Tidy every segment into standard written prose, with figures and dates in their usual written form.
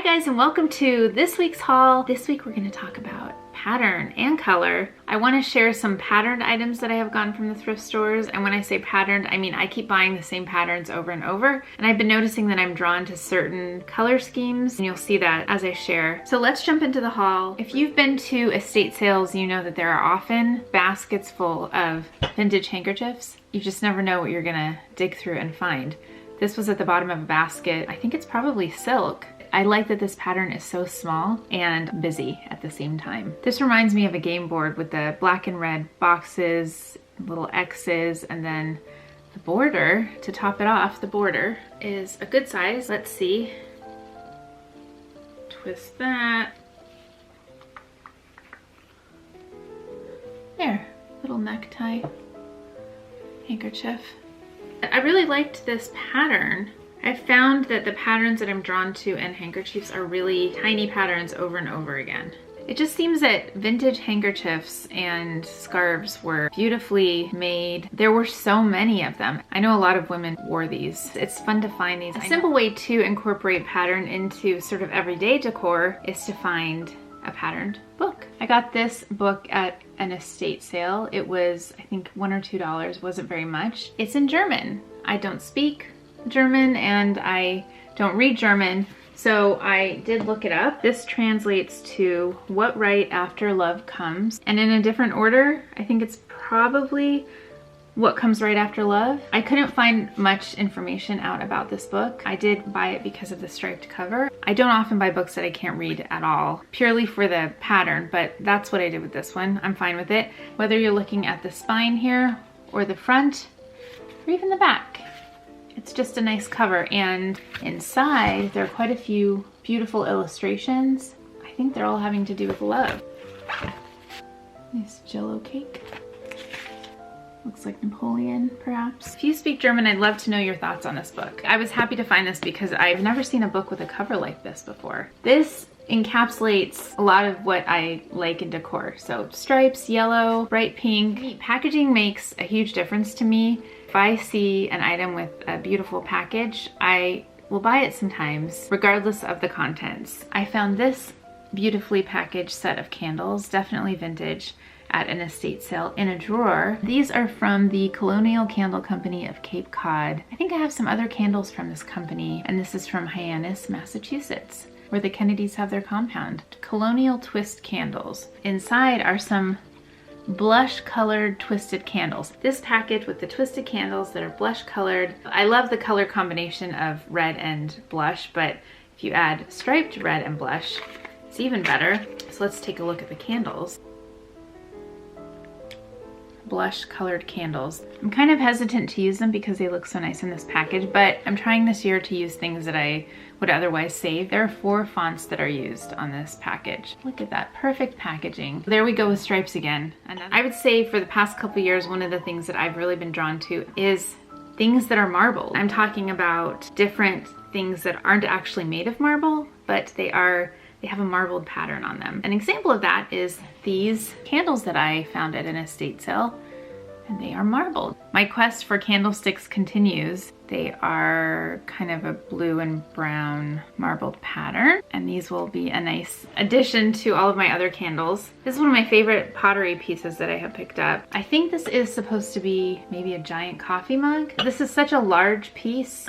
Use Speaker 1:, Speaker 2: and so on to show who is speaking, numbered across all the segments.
Speaker 1: guys, and welcome to this week's haul. This week we're going to talk about pattern and color. I want to share some patterned items that I have gotten from the thrift stores, and when I say patterned, I mean I keep buying the same patterns over and over, and I've been noticing that I'm drawn to certain color schemes, and you'll see that as I share. So let's jump into the haul. If you've been to estate sales, you know that there are often baskets full of vintage handkerchiefs. You just never know what you're gonna dig through and find. This was at the bottom of a basket. I think it's probably silk. I like that this pattern is so small and busy at the same time. This reminds me of a game board with the black and red boxes, little X's, and then the border to top it off. The border is a good size. Let's see. Twist that. There, little necktie handkerchief. I really liked this pattern. I found that the patterns that I'm drawn to in handkerchiefs are really tiny patterns over and over again. It just seems that vintage handkerchiefs and scarves were beautifully made. There were so many of them. I know a lot of women wore these. It's fun to find these. A simple way to incorporate pattern into sort of everyday decor is to find a patterned book. I got this book at an estate sale. It was, I think, $1 or $2, wasn't very much. It's in German. I don't speak German and I don't read German, so I did look it up. This translates to What Right After Love Comes, and in a different order, I think it's probably What Comes Right After Love. I couldn't find much information out about this book. I did buy it because of the striped cover. I don't often buy books that I can't read at all, purely for the pattern, but that's what I did with this one. I'm fine with it. Whether you're looking at the spine here, or the front, or even the back. It's just a nice cover, and inside there are quite a few beautiful illustrations. I think they're all having to do with love. Nice Jell-O cake. Looks like Napoleon, perhaps. If you speak German, I'd love to know your thoughts on this book. I was happy to find this because I've never seen a book with a cover like this before. This encapsulates a lot of what I like in decor. So stripes, yellow, bright pink. Packaging makes a huge difference to me. If I see an item with a beautiful package, I will buy it sometimes, regardless of the contents. I found this beautifully packaged set of candles, definitely vintage, at an estate sale in a drawer. These are from the Colonial Candle Company of Cape Cod. I think I have some other candles from this company, and this is from Hyannis, Massachusetts, where the Kennedys have their compound. Colonial Twist candles. Inside are some blush colored twisted candles. This package with the twisted candles that are blush colored. I love the color combination of red and blush, but if you add striped red and blush, it's even better. So let's take a look at the candles. Blush colored candles. I'm kind of hesitant to use them because they look so nice in this package, but I'm trying this year to use things that I would otherwise save. There are 4 fonts that are used on this package. Look at that, perfect packaging. There we go with stripes again. And I would say for the past couple years, one of the things that I've really been drawn to is things that are marbled. I'm talking about different things that aren't actually made of marble, but they have a marbled pattern on them. An example of that is these candles that I found at an estate sale, and they are marbled. My quest for candlesticks continues. They are kind of a blue and brown marbled pattern, and these will be a nice addition to all of my other candles. This is one of my favorite pottery pieces that I have picked up. I think this is supposed to be maybe a giant coffee mug. This is such a large piece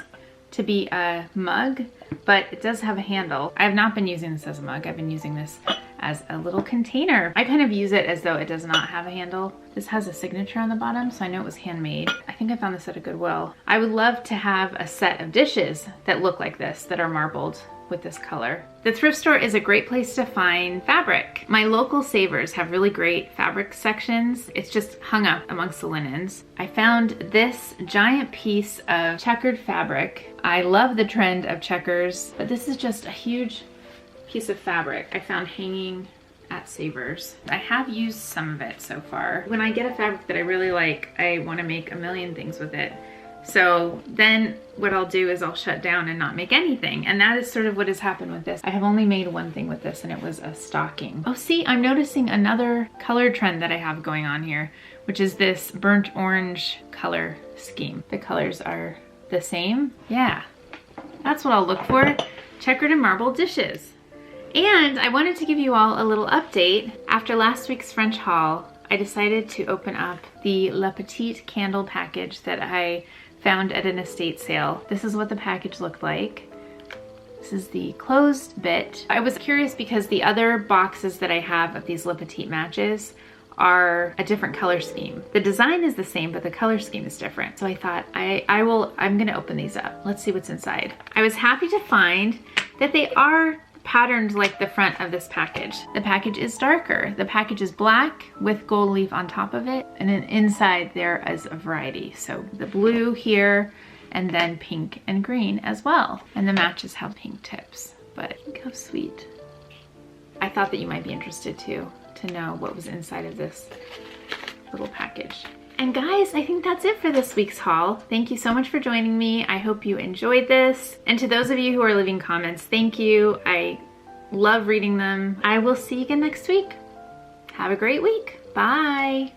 Speaker 1: to be a mug, but it does have a handle. I have not been using this as a mug. I've been using this as a little container. I kind of use it as though it does not have a handle. This has a signature on the bottom, so I know it was handmade. I think I found this at a Goodwill. I would love to have a set of dishes that look like this, that are marbled with this color. The thrift store is a great place to find fabric. My local Savers have really great fabric sections. It's just hung up amongst the linens. I found this giant piece of checkered fabric. I love the trend of checkers, but this is just a huge piece of fabric I found hanging at Savers. I have used some of it so far. When I get a fabric that I really like, I want to make a million things with it. So then what I'll do is I'll shut down and not make anything. And that is sort of what has happened with this. I have only made one thing with this, and it was a stocking. Oh, see, I'm noticing another color trend that I have going on here, which is this burnt orange color scheme. The colors are the same. Yeah, that's what I'll look for. checkered and marble dishes. And I wanted to give you all a little update. After last week's French haul, I decided to open up the Le Petit candle package that I found at an estate sale. This is what the package looked like. This is the closed bit. I was curious because the other boxes that I have of these Le Petit matches are a different color scheme. The design is the same, but the color scheme is different. So I thought I'm gonna open these up. Let's see what's inside. I was happy to find that they are patterned like the front of this package. The package is darker. The package is black with gold leaf on top of it, and then inside there is a variety. So the blue here, and then pink and green as well. And the matches have pink tips, but look how sweet. I thought that you might be interested too, to know what was inside of this little package. And guys, I think that's it for this week's haul. Thank you so much for joining me. I hope you enjoyed this. And to those of you who are leaving comments, thank you. I love reading them. I will see you again next week. Have a great week. Bye.